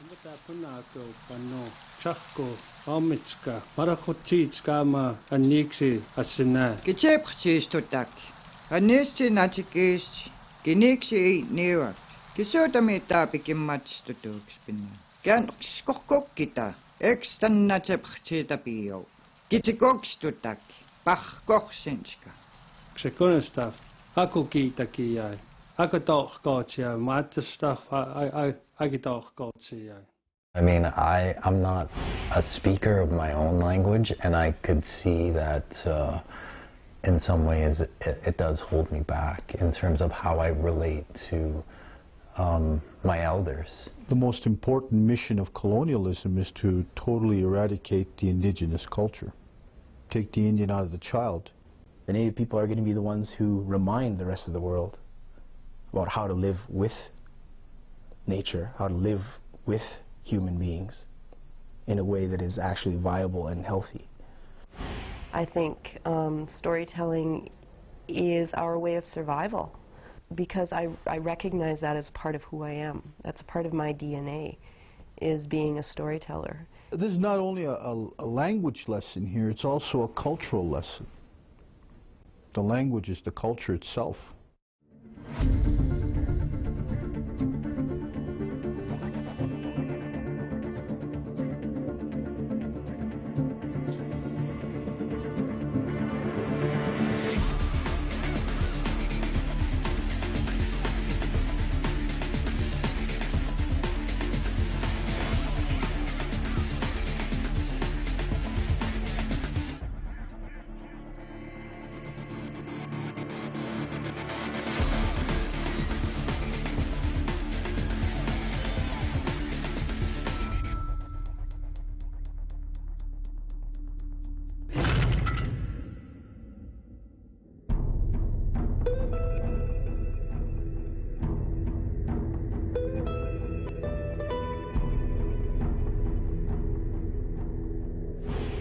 Matapunako pano chakko omitska parakhutitskama aniksi asina Kichepchistuttak. Anesti natikist. Kiniksi niuat. Kisutami taapikin matstutukspinna. Känskokkokkita. Ekstan natsepchitapio. Kitsikokstuttak. Pahkoksinska. Ksekonestaf akukiitakiai akatohkootsia matstaf akitohkootsia. I mean, I'm not a speaker of my own language, and I could see that in some ways it does hold me back in terms of how I relate to my elders. The most important mission of colonialism is to totally eradicate the indigenous culture. Take the Indian out of the child. The Native people are going to be the ones who remind the rest of the world about how to live with nature, how to live with human beings in a way that is actually viable and healthy. I think storytelling is our way of survival because I recognize that as part of who I am. That's a part of my DNA, is being a storyteller. This is not only a language lesson here, it's also a cultural lesson. The language is the culture itself.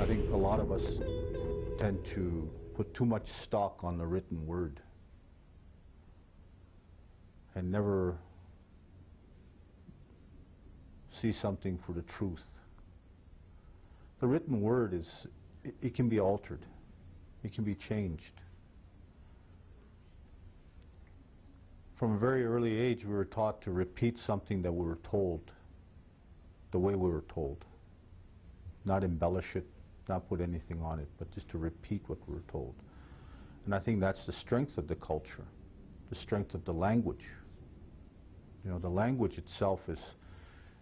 I think a lot of us tend to put too much stock on the written word and never see something for the truth. The written word it can be altered. It can be changed. From a very early age, we were taught to repeat something that we were told, the way we were told. Not embellish it, not put anything on it, but just to repeat what we were told. And I think that's the strength of the culture, the strength of the language. You know, the language itself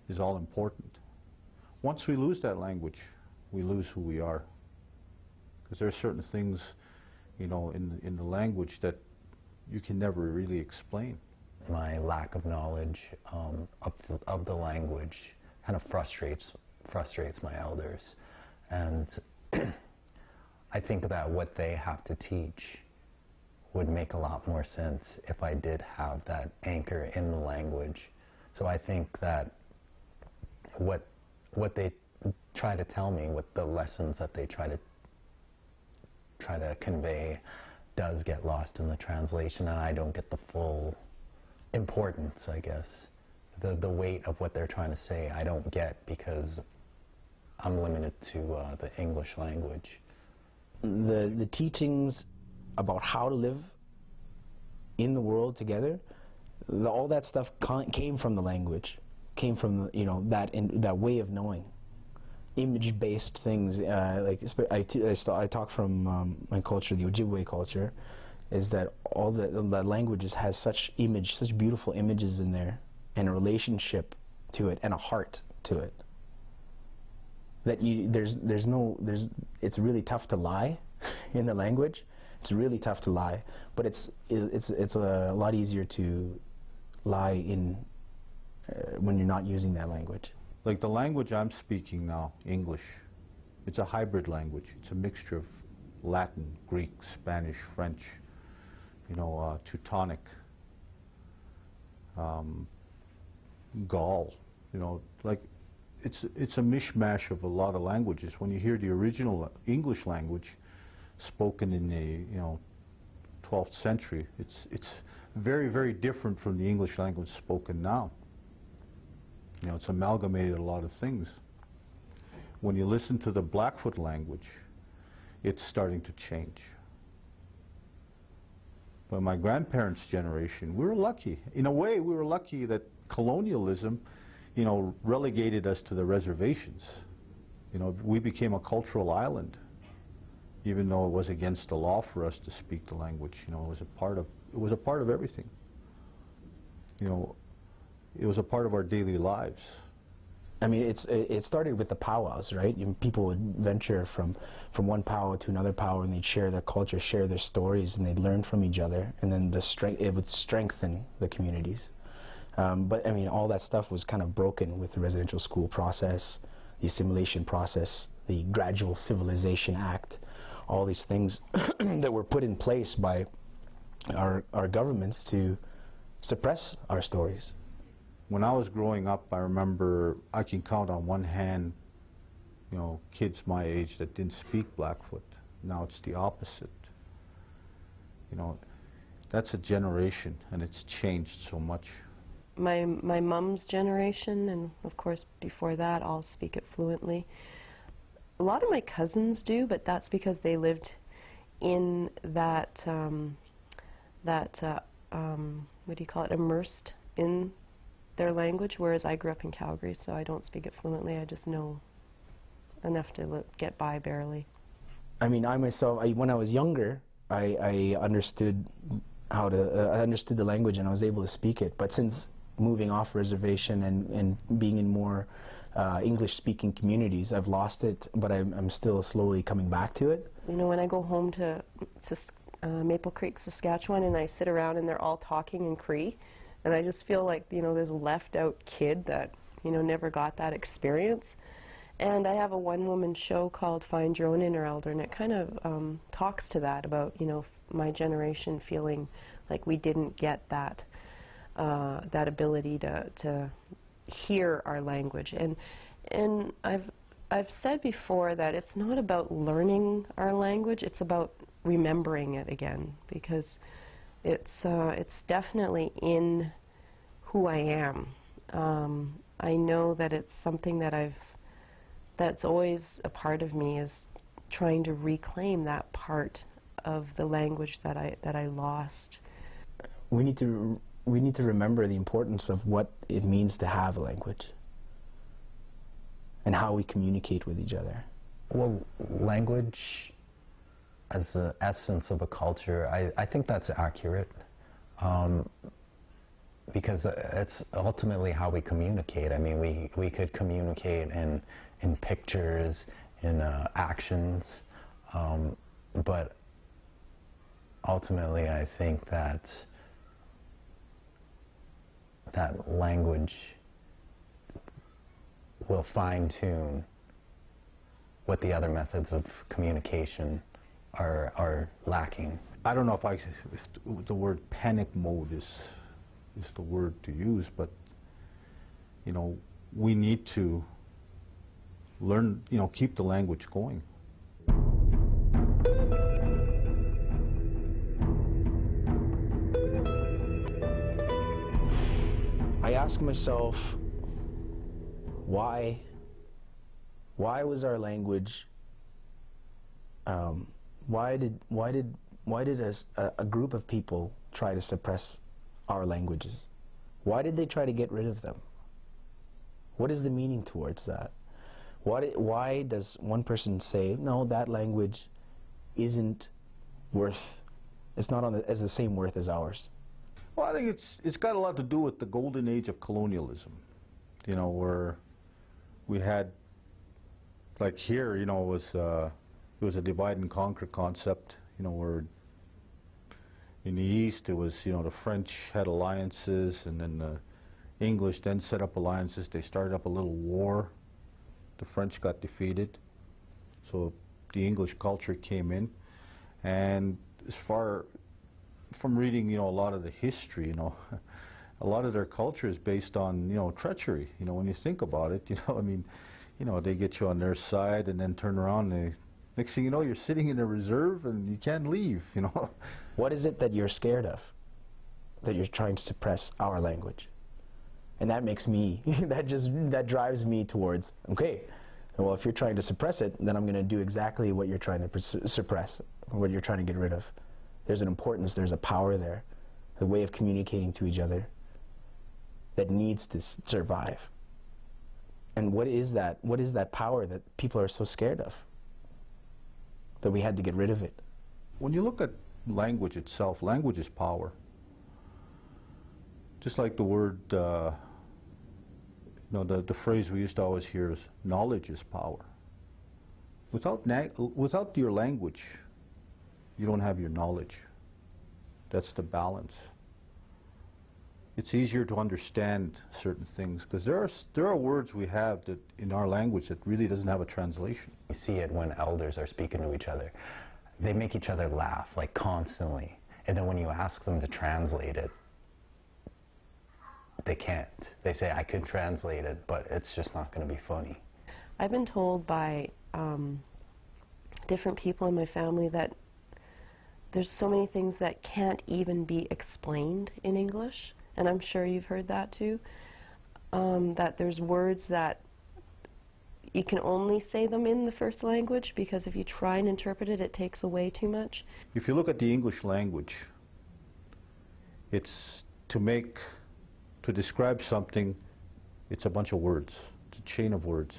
is all important. Once we lose that language, we lose who we are. Because there are certain things, you know, in the language that you can never really explain. My lack of knowledge of the language kind of frustrates my elders, and I think that what they have to teach would make a lot more sense if I did have that anchor in the language. So I think that what they try to tell me, what the lessons that they try to convey, does get lost in the translation, and I don't get the full importance, I guess. The weight of what they're trying to say I don't get because I'm limited to the English language. The teachings about how to live in the world together, all that stuff came from the language, came from that way of knowing. Image-based things, like I talk from my culture, the Ojibwe culture, is that all the languages has such beautiful images in there, and a relationship to it, and a heart to it. That it's really tough to lie in the language. It's really tough to lie, but it's a lot easier to lie in when you're not using that language. Like the language I'm speaking now, English, it's a hybrid language. It's a mixture of Latin, Greek, Spanish, French, Teutonic, Gaul, like it's a mishmash of a lot of languages. When you hear the original English language spoken in the 12th century, it's very, very different from the English language spoken now. You know, it's amalgamated a lot of things. When you listen to the Blackfoot language, it's starting to change. But my grandparents' generation, we were lucky. In a way, we were lucky that colonialism, you know, relegated us to the reservations. You know, we became a cultural island, even though it was against the law for us to speak the language. You know, it was a part of everything. You know, it was a part of our daily lives. I mean, it started with the powwows, right? People would venture from one powwow to another powwow, and they'd share their culture, share their stories, and they'd learn from each other, and then it would strengthen the communities. But I mean, all that stuff was kind of broken with the residential school process, the assimilation process, the Gradual Civilization Act, all these things that were put in place by our governments to suppress our stories. When I was growing up, I remember I can count on one hand, you know, kids my age that didn't speak Blackfoot. Now it's the opposite. You know, that's a generation, and it's changed so much. My mom's generation, and of course before that, all speak it fluently. A lot of my cousins do, but that's because they lived in that, what do you call it, immersed in their language, whereas I grew up in Calgary, so I don't speak it fluently. I just know enough to get by barely. I mean, I myself, when I was younger, I understood how to, I understood the language and I was able to speak it. But since moving off reservation and being in more English-speaking communities, I've lost it, but I'm still slowly coming back to it. You know, when I go home to Maple Creek, Saskatchewan, and I sit around and they're all talking in Cree, and I just feel like, you know, this left-out kid that, you know, never got that experience. And I have a one-woman show called Find Your Own Inner Elder, and it kind of talks to that, about, you know, my generation feeling like we didn't get that that ability to hear our language. And I've said before that it's not about learning our language, it's about remembering it again, because it's definitely in who I am. I know that it's something that that's always a part of me, is trying to reclaim that part of the language that I lost. We need to remember the importance of what it means to have a language and how we communicate with each other. Well, language as the essence of a culture, I think that's accurate, because it's ultimately how we communicate. I mean, we could communicate in pictures, in actions, but ultimately I think that language will fine-tune what the other methods of communication are lacking. I don't know if the word panic mode is the word to use, but, you know, we need to learn, you know, keep the language going. I ask myself, why was our language, why did a group of people try to suppress our languages? Why did they try to get rid of them? What is the meaning towards that? Why does one person say, no, that language isn't worth, it's not as the same worth as ours? Well, I think it's got a lot to do with the golden age of colonialism, you know, where we had, like here, you know, it was a divide and conquer concept, you know, where in the East it was, you know, the French had alliances, and then the English then set up alliances. They started up a little war. The French got defeated, so the English culture came in, and as far from reading, you know, a lot of the history, you know, a lot of their culture is based on, you know, treachery. You know, when you think about it, you know, I mean, you know, they get you on their side and then turn around and next thing you know, you're sitting in a reserve and you can't leave, you know. What is it that you're scared of, that you're trying to suppress our language? And that makes me, that drives me towards, okay, well, if you're trying to suppress it, then I'm going to do exactly what you're trying to suppress, or what you're trying to get rid of. There's an importance, there's a power there, a way of communicating to each other that needs to survive. And what is that? What is that power that people are so scared of? That we had to get rid of it. When you look at language itself, language is power. Just like the word, the phrase we used to always hear is, knowledge is power. Without your language, you don't have your knowledge. That's the balance. It's easier to understand certain things because there are words we have that in our language that really doesn't have a translation. You see it when elders are speaking to each other. They make each other laugh, like, constantly. And then when you ask them to translate it, they can't. They say, I could translate it, but it's just not going to be funny. I've been told by different people in my family that there's so many things that can't even be explained in English, and I'm sure you've heard that too, that there's words that you can only say them in the first language because if you try and interpret it, it takes away too much. If you look at the English language, it's to describe something, it's a bunch of words. It's a chain of words.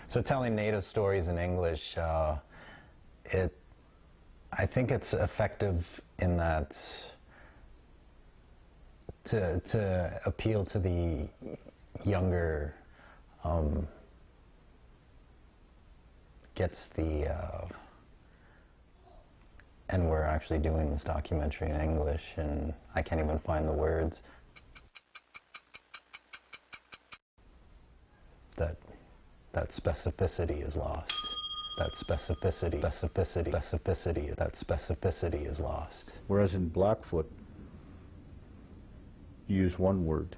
So telling Native stories in English, I think it's effective in that to appeal to the younger, gets the, and we're actually doing this documentary in English and I can't even find the words. That specificity is lost. That specificity is lost. Whereas in Blackfoot, you use one word.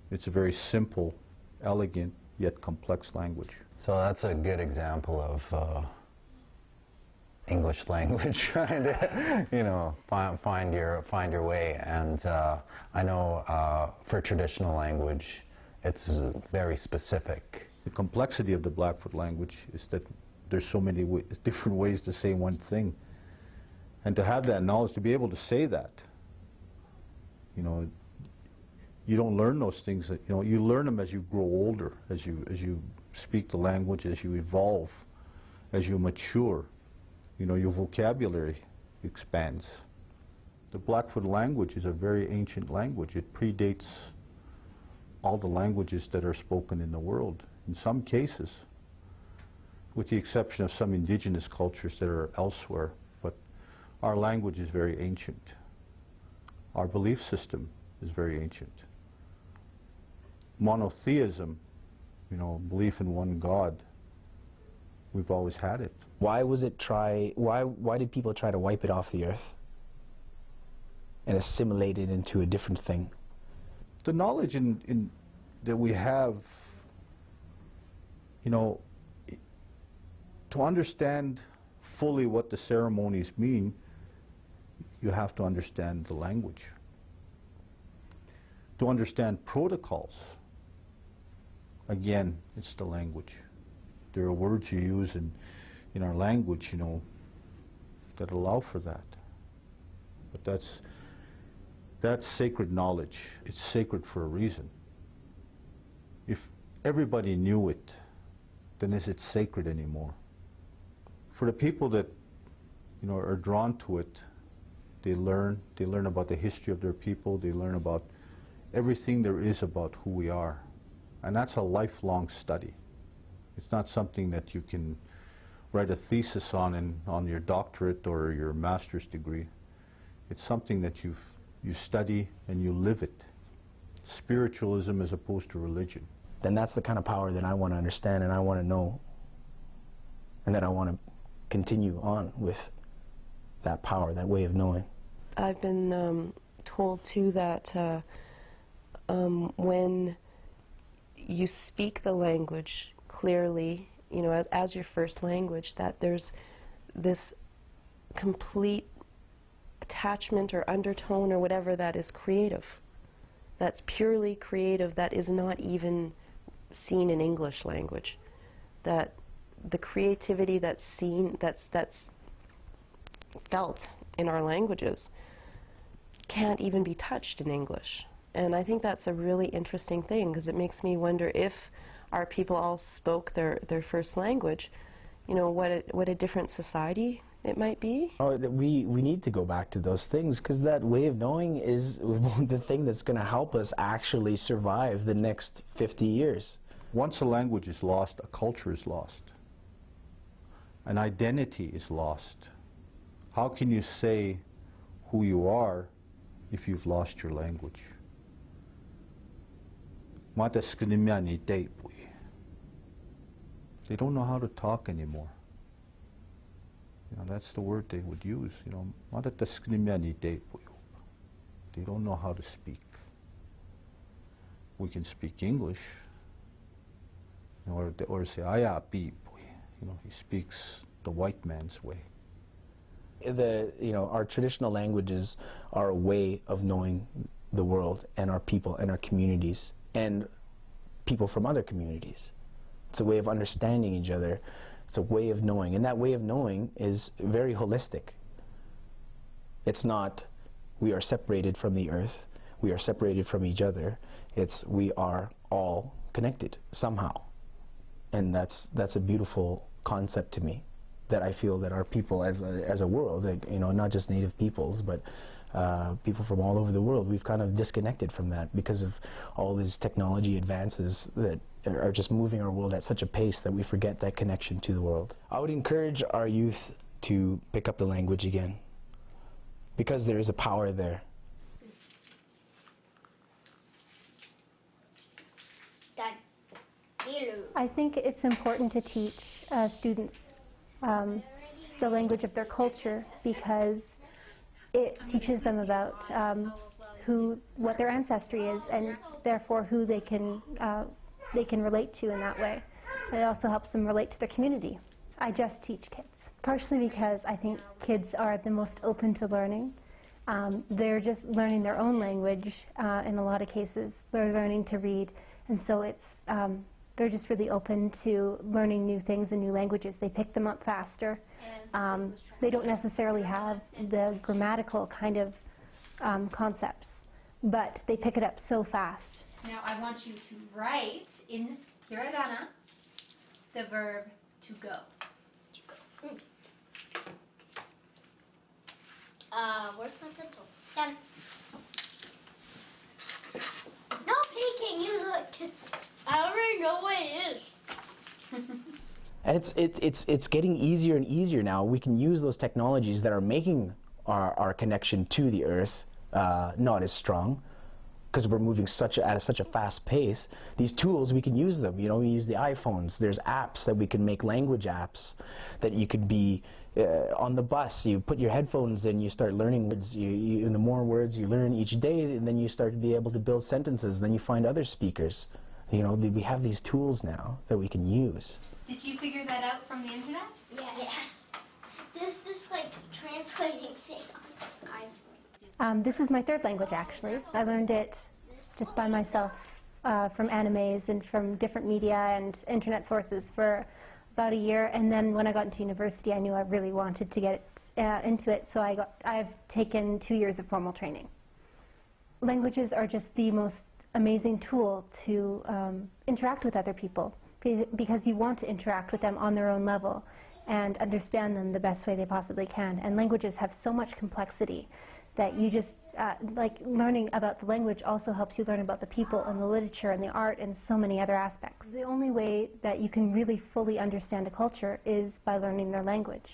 It's a very simple, elegant, yet complex language. So that's a good example of English language trying to, you know, find your way. And I know for traditional language, it's very specific. The complexity of the Blackfoot language is that there's so many different ways to say one thing. And to have that knowledge, to be able to say that, you know, you don't learn those things, you know, you learn them as you grow older, as you speak the language, as you evolve, as you mature, you know, your vocabulary expands. The Blackfoot language is a very ancient language. It predates all the languages that are spoken in the world. In some cases, with the exception of some indigenous cultures that are elsewhere, but our language is very ancient. Our belief system is very ancient. Monotheism, you know, belief in one God, we've always had it. Why did people try to wipe it off the earth and assimilate it into a different thing? The knowledge that we have, you know, to understand fully what the ceremonies mean, you have to understand the language. To understand protocols, again, it's the language. There are words you use in our language, you know, that allow for that. But that's sacred knowledge. It's sacred for a reason. If everybody knew it, then is it sacred anymore? For the people that, you know, are drawn to it, they learn about the history of their people, they learn about everything there is about who we are. And that's a lifelong study. It's not something that you can write a thesis on your doctorate or your master's degree. It's something that you study and you live it. Spiritualism as opposed to religion. Then that's the kind of power that I want to understand and I want to know, and that I want to continue on with that power, that way of knowing. I've been told too that when you speak the language clearly, you know, as your first language, that there's this complete attachment or undertone or whatever that is creative. that's purely creative, that is not even seen in English language. That the creativity that's seen, that's felt in our languages can't even be touched in English. And I think that's a really interesting thing, because it makes me wonder if our people all spoke their first language, you know, what a different society it might be. Oh, we need to go back to those things, because that way of knowing is the thing that's going to help us actually survive the next 50 years. Once a language is lost, a culture is lost. An identity is lost. How can you say who you are if you've lost your language? They don't know how to talk anymore. You know, that's the word they would use. You know, they don't know how to speak. We can speak English, or say aya beep. You know, he speaks the white man's way. Our traditional languages are a way of knowing the world and our people and our communities and people from other communities. It's a way of understanding each other. It's a way of knowing, and that way of knowing is very holistic. It's not we are separated from the earth, we are separated from each other. It's we are all connected somehow, and that's a beautiful concept to me, that I feel that our people as a world, you know, not just native peoples, but people from all over the world, we've kind of disconnected from that because of all these technology advances that are just moving our world at such a pace that we forget that connection to the world. I would encourage our youth to pick up the language again, because there is a power there. I think it's important to teach students the language of their culture, because it teaches them about what their ancestry is, and therefore who they can relate to in that way. And it also helps them relate to their community. I just teach kids, partially because I think kids are the most open to learning. They're just learning their own language in a lot of cases. They're learning to read, and so it's they're just really open to learning new things and new languages. They pick them up faster. They don't necessarily have the grammatical kind of concepts, but they pick it up so fast. Now I want you to write in hiragana the verb to go. Where's my pencil? Done. No peeking, you look. I already know what it is. And it's getting easier and easier now. We can use those technologies that are making our connection to the earth not as strong, because we're moving at such a fast pace. These tools, we can use them. You know, we use the iPhones. There's apps that we can make, language apps, that you could be on the bus. You put your headphones in, you start learning words. And the more words you learn each day, and then you start to be able to build sentences. Then you find other speakers. You know, we have these tools now that we can use. Did you figure that out from the internet? Yes. There's this like translating thing on This is my third language, actually. I learned it just by myself from animes and from different media and internet sources for about a year. And then when I got into university, I knew I really wanted to get into it, so I've taken 2 years of formal training. Languages are just the most amazing tool to interact with other people, because you want to interact with them on their own level and understand them the best way they possibly can. And languages have so much complexity that you just, like learning about the language also helps you learn about the people and the literature and the art and so many other aspects. The only way that you can really fully understand a culture is by learning their language.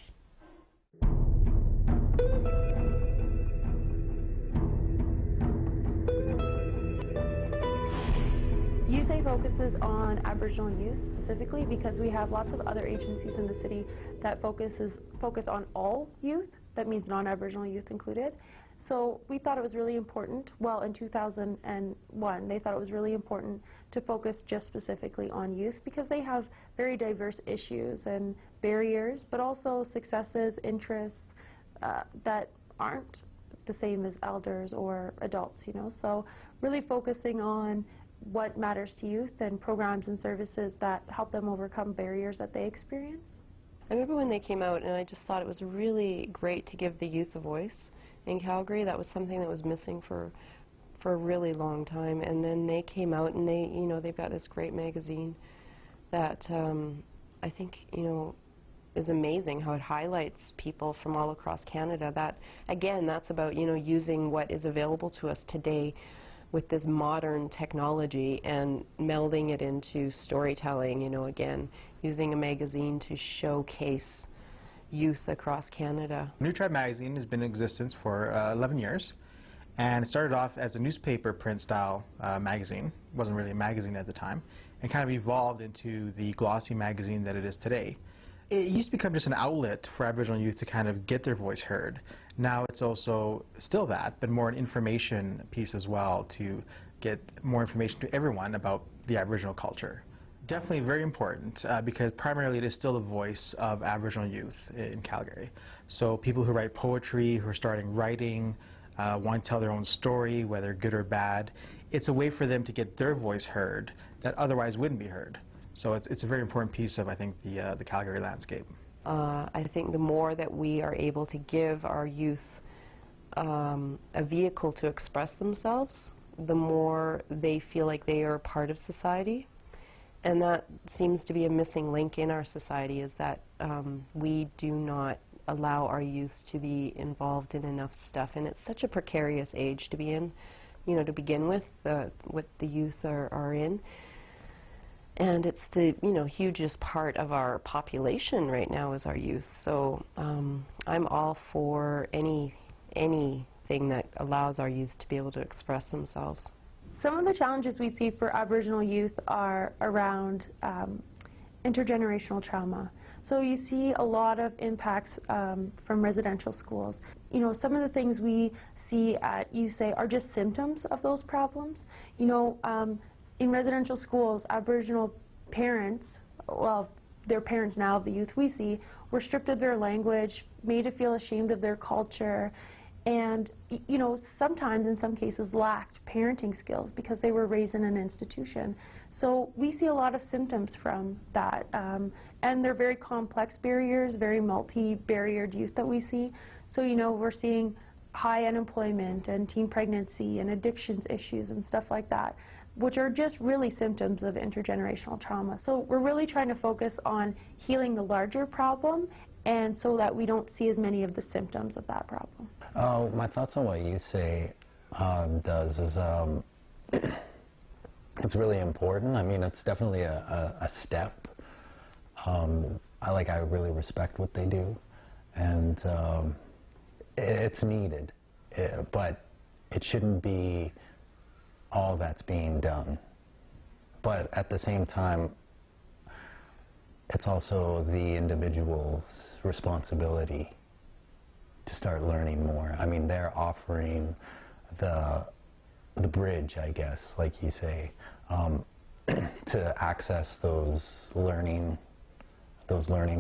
USA focuses on Aboriginal youth specifically because we have lots of other agencies in the city that focus on all youth. That means non-Aboriginal youth included. So we thought it was really important, well, in 2001, they thought it was really important to focus just specifically on youth, because they have very diverse issues and barriers, but also successes, interests that aren't the same as elders or adults, you know. So really focusing on what matters to youth and programs and services that help them overcome barriers that they experience. I remember when they came out, and I just thought it was really great to give the youth a voice in Calgary. That was something that was missing for a really long time. And then they came out, and they, you know, they've got this great magazine that I think, you know, is amazing how it highlights people from all across Canada. That, again, that's about, you know, using what is available to us today with this modern technology and melding it into storytelling, you know, again, using a magazine to showcase youth across Canada. New Tribe magazine has been in existence for 11 years, and it started off as a newspaper print style magazine. It wasn't really a magazine at the time, and kind of evolved into the glossy magazine that it is today. It used to become just an outlet for Aboriginal youth to kind of get their voice heard. Now it's also still that, but more an information piece as well, to get more information to everyone about the Aboriginal culture. Definitely very important because primarily it is still the voice of Aboriginal youth in Calgary. So people who write poetry, who are starting writing, want to tell their own story, whether good or bad, it's a way for them to get their voice heard that otherwise wouldn't be heard. So it's a very important piece of, I think, the Calgary landscape. I think the more that we are able to give our youth a vehicle to express themselves, the more they feel like they are a part of society. And that seems to be a missing link in our society, is that we do not allow our youth to be involved in enough stuff. And it's such a precarious age to be in, you know, to begin with, what the youth are in. And it's the, you know, hugest part of our population right now is our youth. So I'm all for anything that allows our youth to be able to express themselves. Some of the challenges we see for Aboriginal youth are around intergenerational trauma. So you see a lot of impacts from residential schools. You know, some of the things we see at USAE are just symptoms of those problems. You know, in residential schools, Aboriginal parents, well, they're parents now of the youth we see, were stripped of their language, made to feel ashamed of their culture, and, you know, sometimes, in some cases, lacked parenting skills because they were raised in an institution. So we see a lot of symptoms from that, and they're very complex barriers, very multi-barriered youth that we see. So, you know, we're seeing high unemployment and teen pregnancy and addictions issues and stuff like that, which are just really symptoms of intergenerational trauma. So we're really trying to focus on healing the larger problem, and so that we don't see as many of the symptoms of that problem. My thoughts on what you say does is it's really important. I mean, it's definitely a step. I really respect what they do, and it's needed, but it shouldn't be all that's being done. But at the same time, it's also the individual's responsibility to start learning more. I mean, they're offering the bridge, I guess, like you say, to access those learning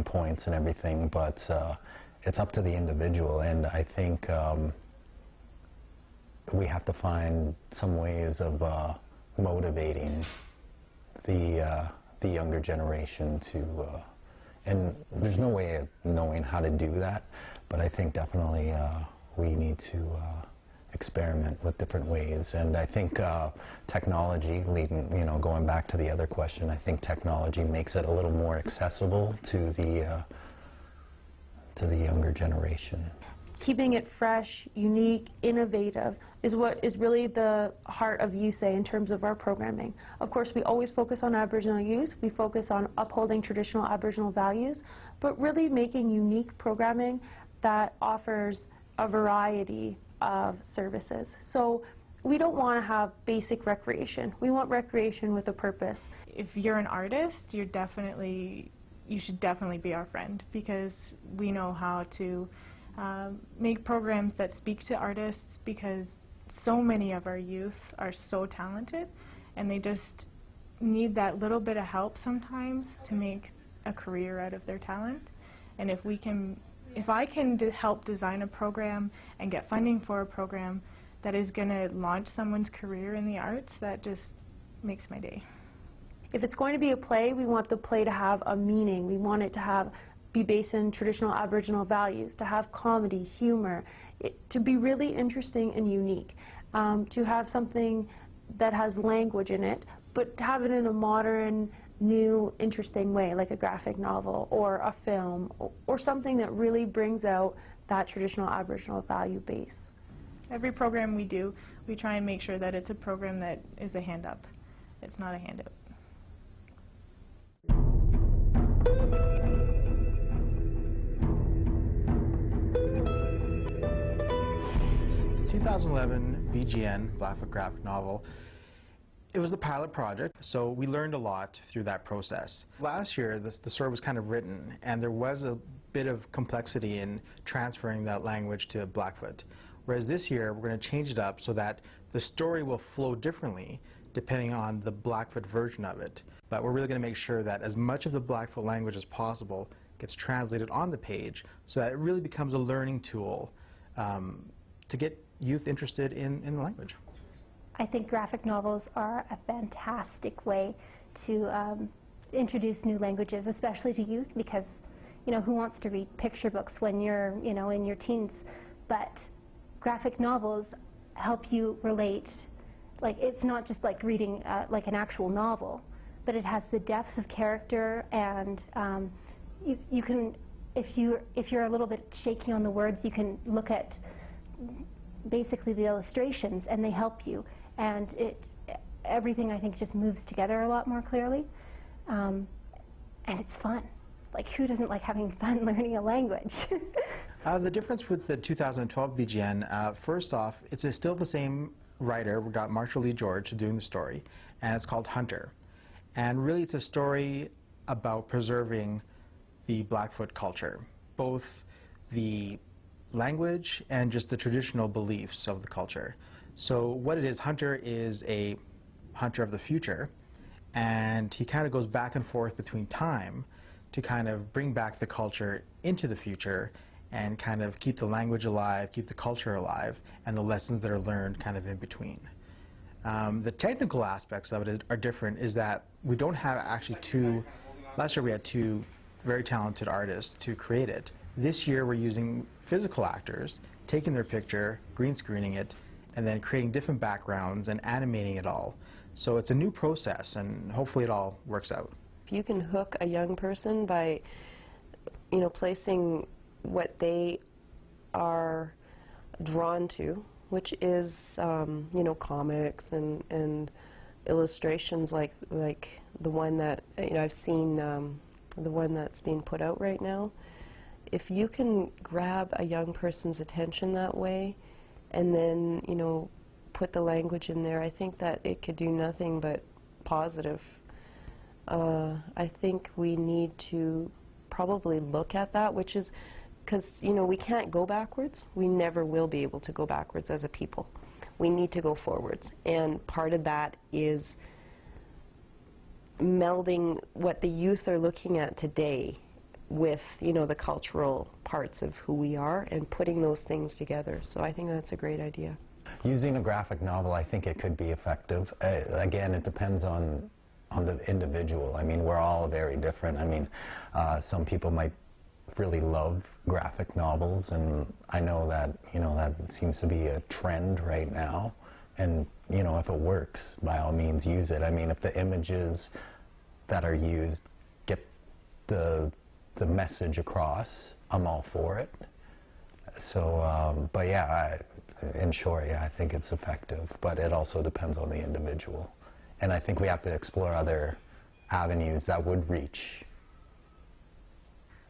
points and everything, but it's up to the individual, and I think we have to find some ways of motivating the younger generation to, and there's no way of knowing how to do that, but I think definitely we need to experiment with different ways. And I think technology, going back to the other question, I think technology makes it a little more accessible to the younger generation. Keeping it fresh, unique, innovative is what is really the heart of USAE in terms of our programming. Of course, we always focus on Aboriginal youth. We focus on upholding traditional Aboriginal values, but really making unique programming that offers a variety of services. So we don't want to have basic recreation. We want recreation with a purpose. If you're an artist, you should definitely be our friend, because we know how to make programs that speak to artists, because so many of our youth are so talented and they just need that little bit of help sometimes to make a career out of their talent. And if I can help design a program and get funding for a program that is going to launch someone's career in the arts, that just makes my day. If it's going to be a play, we want the play to have a meaning. We want it to be based in traditional Aboriginal values, to have comedy, humor, to be really interesting and unique, to have something that has language in it, but to have it in a modern, new, interesting way, like a graphic novel or a film, or something that really brings out that traditional Aboriginal value base. Every program we do, we try and make sure that it's a program that is a hand up. It's not a handout. 2011 BGN, Blackfoot graphic novel. It was the pilot project, so we learned a lot through that process. Last year, the story was kind of written, and there was a bit of complexity in transferring that language to Blackfoot. Whereas this year, we're going to change it up so that the story will flow differently depending on the Blackfoot version of it. But we're really going to make sure that as much of the Blackfoot language as possible gets translated on the page so that it really becomes a learning tool to get youth interested in the language. I think graphic novels are a fantastic way to introduce new languages, especially to youth, because, you know, who wants to read picture books when you're, you know, in your teens? But graphic novels help you relate. Like, it's not just like reading like an actual novel, but it has the depth of character, and you can, if you're a little bit shaky on the words, you can look at basically the illustrations, and they help you. And everything, I think, just moves together a lot more clearly. And it's fun. Like, who doesn't like having fun learning a language? The difference with the 2012 BGN, first off, it's still the same writer. We've got Marshall Lee George doing the story, and it's called Hunter. And really, it's a story about preserving the Blackfoot culture, both the language and just the traditional beliefs of the culture. So what it is, Hunter is a hunter of the future, and he kind of goes back and forth between time to kind of bring back the culture into the future and kind of keep the language alive, keep the culture alive, and the lessons that are learned kind of in between. The technical aspects of it are different, is that we don't have actually last year we had two very talented artists to create it. This year we're using physical actors, taking their picture, green screening it, and then creating different backgrounds and animating it all. So it's a new process, and hopefully it all works out. If you can hook a young person by, you know, placing what they are drawn to, which is, you know, comics and illustrations like the one that, you know, I've seen, the one that's being put out right now. If you can grab a young person's attention that way, and then, you know, put the language in there, I think that it could do nothing but positive. I think we need to probably look at that, which is because, you know, we can't go backwards. We never will be able to go backwards as a people. We need to go forwards, and part of that is melding what the youth are looking at today with, you know, the cultural parts of who we are, and putting those things together. So I think that's a great idea. Using a graphic novel, I think it could be effective. Again, it depends on the individual. I mean, we're all very different. I mean, some people might really love graphic novels, and I know that, you know, that seems to be a trend right now. And, you know, if it works, by all means use it. I mean, if the images that are used get the message across, I'm all for it. So, but yeah, in short, yeah, I think it's effective, but it also depends on the individual. And I think we have to explore other avenues that would reach,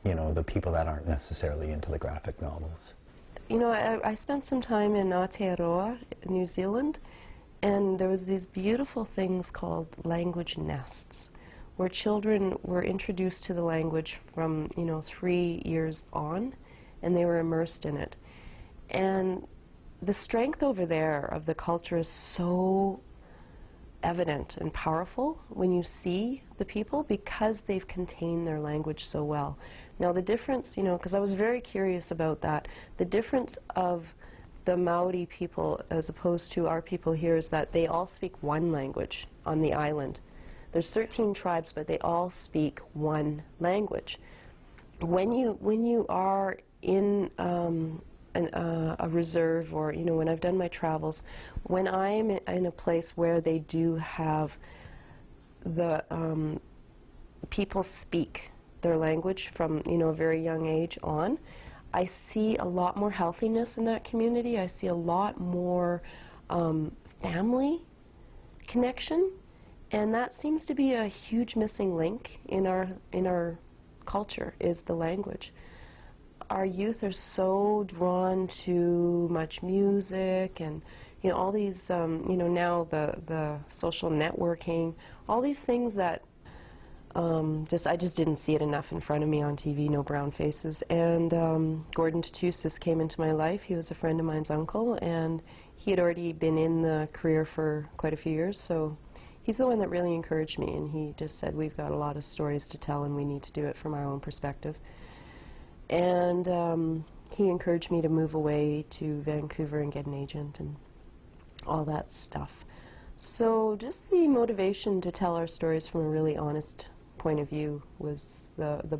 you know, the people that aren't necessarily into the graphic novels. You know, I spent some time in Aotearoa, New Zealand, and there was these beautiful things called language nests, where children were introduced to the language from, you know, 3 years on, and they were immersed in it. And the strength over there of the culture is so evident and powerful when you see the people, because they've contained their language so well. Now the difference, you know, because I was very curious about that, the difference of the Maori people as opposed to our people here is that they all speak one language on the island. There's 13 tribes, but they all speak one language. When you are in a reserve, or when I've done my travels, when I'm in a place where they do have the people speak their language from a very young age on, I see a lot more healthiness in that community. I see a lot more family connection, and that seems to be a huge missing link in our culture, is the language. Our youth are so drawn to much music and all these now the social networking, all these things that I just didn't see it enough in front of me on TV, no brown faces. And Gordon Tatusis came into my life. He was a friend of mine's uncle, and he had already been in the career for quite a few years, so he's the one that really encouraged me, and he just said, we've got a lot of stories to tell and we need to do it from our own perspective. And he encouraged me to move away to Vancouver and get an agent and all that stuff. So just the motivation to tell our stories from a really honest point of view was the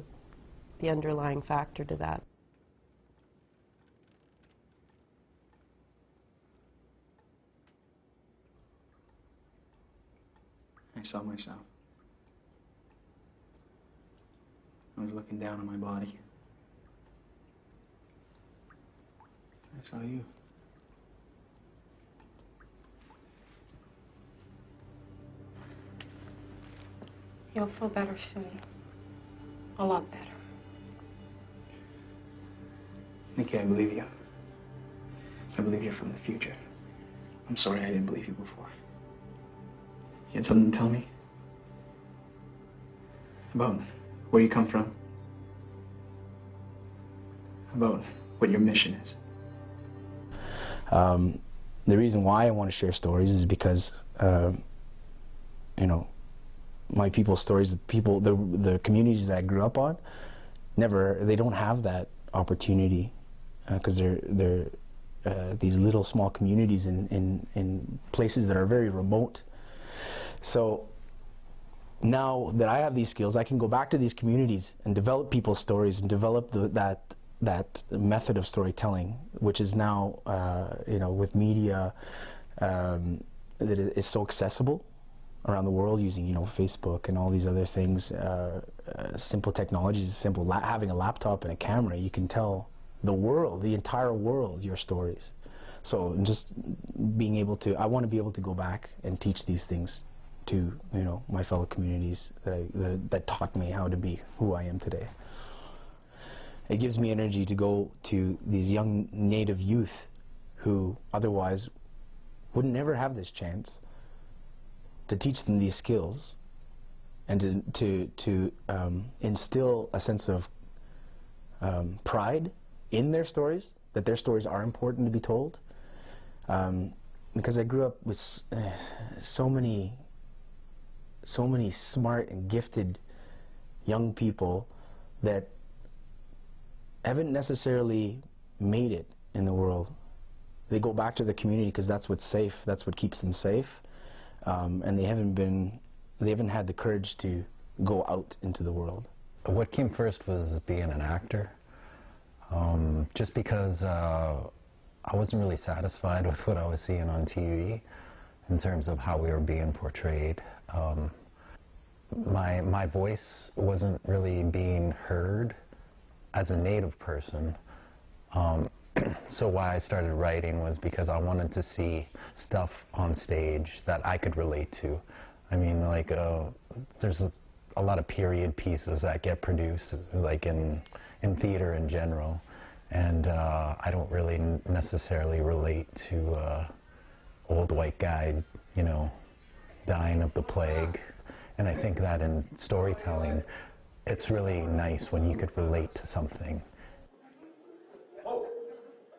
underlying factor to that. I saw myself. I was looking down on my body. I saw you. You'll feel better soon. A lot better. Nikki, I believe you. I believe you're from the future. I'm sorry I didn't believe you before. You had something to tell me? About where you come from? About what your mission is? The reason why I want to share stories is because, my people's stories, the communities that I grew up on, they don't have that opportunity because they're these little small communities in places that are very remote. So now that I have these skills, I can go back to these communities and develop people's stories and develop that method of storytelling, which is now, with media that is so accessible around the world, using Facebook and all these other things, simple technologies, having a laptop and a camera, you can tell the world, the entire world, your stories. So just being able to, I want to be able to go back and teach these things to my fellow communities that taught me how to be who I am today. It gives me energy to go to these young Native youth who otherwise would never have this chance, to teach them these skills and to instill a sense of pride in their stories, that their stories are important to be told. Because I grew up with so many smart and gifted young people that haven't necessarily made it in the world. They go back to their community because that's what's safe, that's what keeps them safe, and they haven't had the courage to go out into the world. What came first was being an actor, just because I wasn't really satisfied with what I was seeing on TV in terms of how we were being portrayed. My voice wasn't really being heard as a Native person. So why I started writing was because I wanted to see stuff on stage that I could relate to. I mean, like, there's a lot of period pieces that get produced, like in theater in general, and I don't really necessarily relate to old white guy, dying of the plague. And I think that in storytelling, it's really nice when you could relate to something. Oh,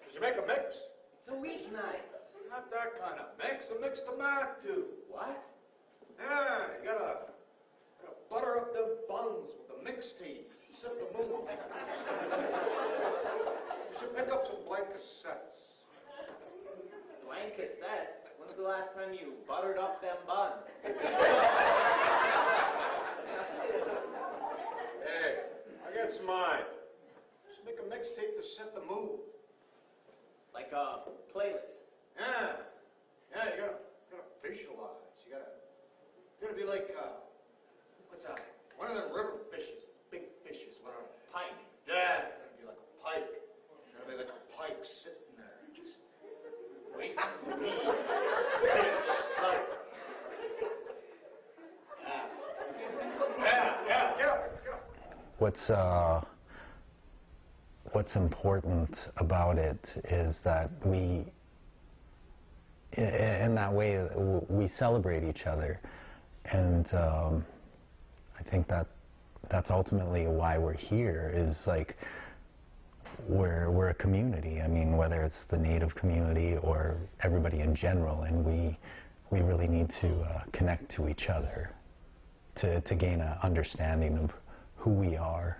did you make a mix? It's a weeknight. Not that kind of mix. A mixed tomato. What? Yeah, you gotta butter up them buns with the mixed tea. Sip the moon. You should pick up some blank cassettes. the last time you buttered up them buns? Hey, I got some mind. Just make a mixtape to set the mood. Like a playlist? Yeah. Yeah, you gotta visualize. You gotta be like, what's that? One of them river fishes, big fishes. What are they? Pike. Yeah, you gotta be like a pike. You gotta be like a pike sitting there, just waiting for me. What's important about it is that we, in that way, we celebrate each other, and I think that's ultimately why we're here. Is like we're a community. I mean, whether it's the Native community or everybody in general, and we really need to connect to each other to gain an understanding of who we are.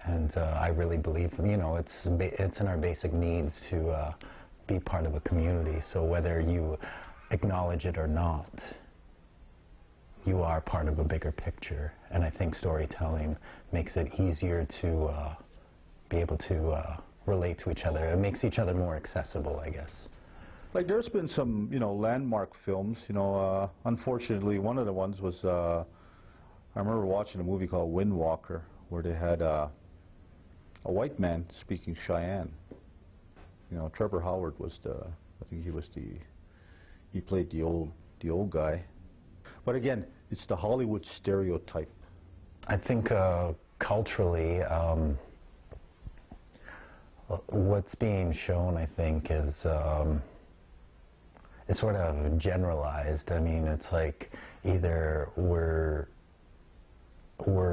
And I really believe, you know, it's in our basic needs to be part of a community. So whether you acknowledge it or not, you are part of a bigger picture. And I think storytelling makes it easier to be able to relate to each other. It makes each other more accessible, I guess. Like there's been some, you know, landmark films. You know, unfortunately, one of the ones was I remember watching a movie called Windwalker, where they had a white man speaking Cheyenne. You know, Trevor Howard was I think he played the old guy. But again, it's the Hollywood stereotype. I think culturally, what's being shown, I think, is sort of generalized. I mean, it's like either we're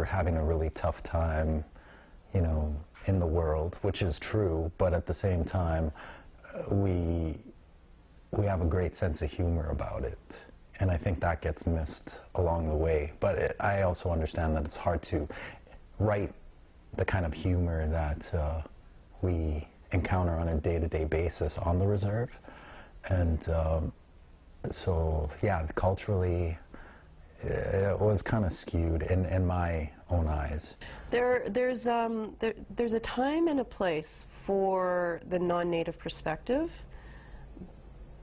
having a really tough time, you know, in the world, which is true, but at the same time, we have a great sense of humor about it, and I think that gets missed along the way. But I also understand that it's hard to write the kind of humor that we encounter on a day-to-day basis on the reserve, and so yeah, culturally, it was kind of skewed in my own eyes. There's a time and a place for the non-native perspective,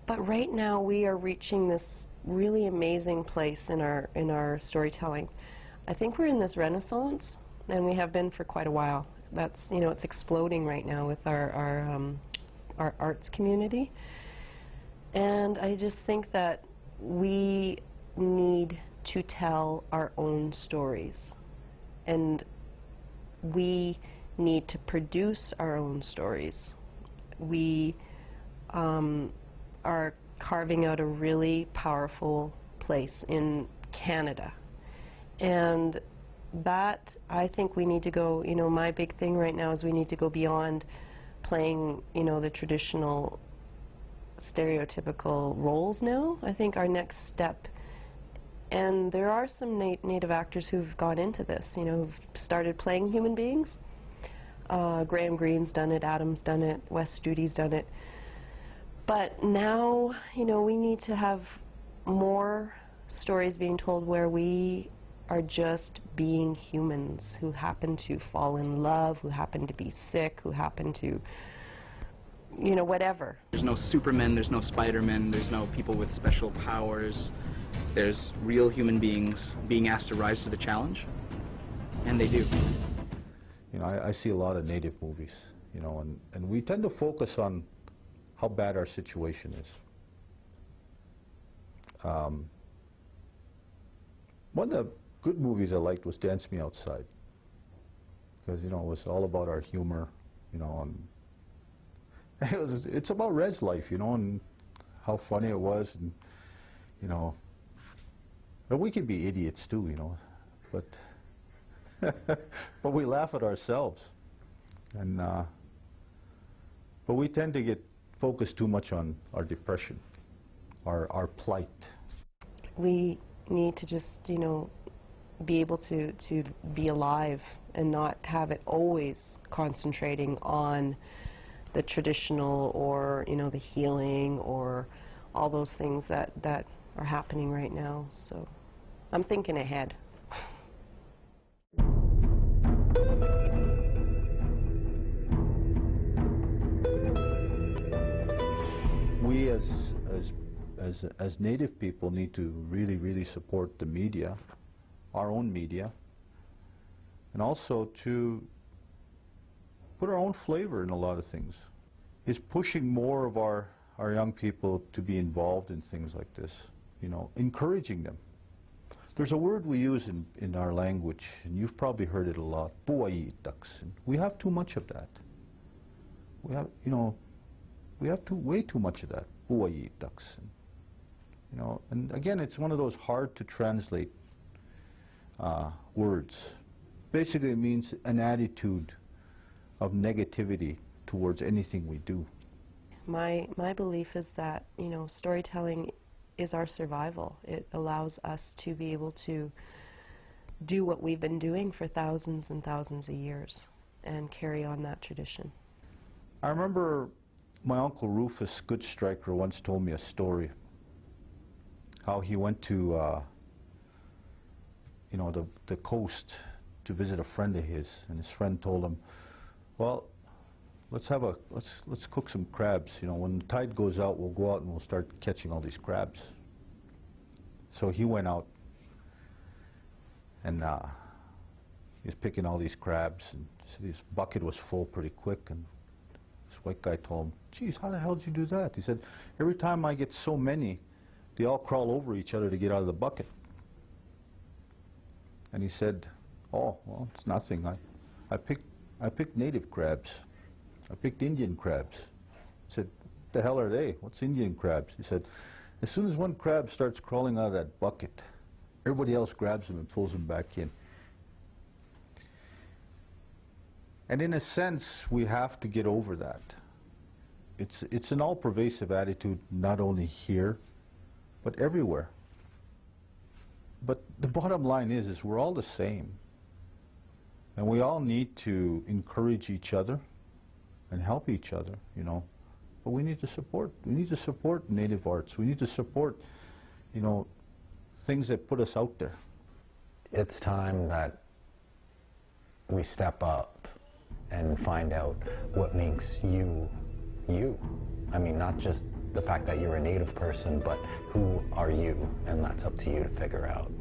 but right now we are reaching this really amazing place in our storytelling. I think we're in this renaissance, and we have been for quite a while. That's, you know, it's exploding right now with our arts community, and I just think that we need to tell our own stories, and we need to produce our own stories. We are carving out a really powerful place in Canada, and that, I think we need to go, you know, my big thing right now is we need to go beyond playing, you know, the traditional stereotypical roles now. I think our next step, and there are some Native actors who've gone into this, you know, who've started playing human beings. Graham Greene's done it, Adam's done it, Wes Studi's done it. But now, you know, we need to have more stories being told where we are just being humans who happen to fall in love, who happen to be sick, who happen to, you know, whatever. There's no Supermen, there's no Spider-Men, there's no people with special powers. There's real human beings being asked to rise to the challenge, and they do. You know, I see a lot of Native movies, you know, and we tend to focus on how bad our situation is. One of the good movies I liked was Dance Me Outside, because, you know, it was all about our humor, you know, and it's about res life, you know, and how funny it was, and, you know, but we can be idiots too, you know, but but we laugh at ourselves, and but we tend to get focused too much on our depression, our plight. We need to just, you know, be able to be alive and not have it always concentrating on the traditional, or, you know, the healing, or all those things that are happening right now. So I'm thinking ahead. We as Native people need to really support the media, our own media, and also to put our own flavor in a lot of things. Is pushing more of our young people to be involved in things like this, you know, encouraging them. There's a word we use in our language, and you've probably heard it a lot, buayitaks. We have too much of that. We have, you know, we have way too much of that, buayitaks. You know, and again, it's one of those hard to translate words. Basically, it means an attitude of negativity towards anything we do. My belief is that, you know, storytelling is our survival. It allows us to be able to do what we've been doing for thousands and thousands of years and carry on that tradition. I remember my Uncle Rufus Goodstriker once told me a story how he went to you know, the coast to visit a friend of his, and his friend told him, well, let's cook some crabs. You know, when the tide goes out, we'll go out and we'll start catching all these crabs. So he went out and he was picking all these crabs, and so his bucket was full pretty quick, and this white guy told him, geez, how the hell did you do that? He said, every time I get so many, they all crawl over each other to get out of the bucket. And he said, oh, well, it's nothing. I picked native crabs. I picked Indian crabs. I said, what the hell are they? What's Indian crabs? He said, as soon as one crab starts crawling out of that bucket, everybody else grabs him and pulls him back in. And in a sense, we have to get over that. It's an all-pervasive attitude, not only here, but everywhere. But the bottom line is we're all the same. And we all need to encourage each other and help each other, you know. But we need to support Native arts. We need to support, you know, things that put us out there. It's time that we step up and find out what makes you, you. I mean, not just the fact that you're a Native person, but who are you? And that's up to you to figure out.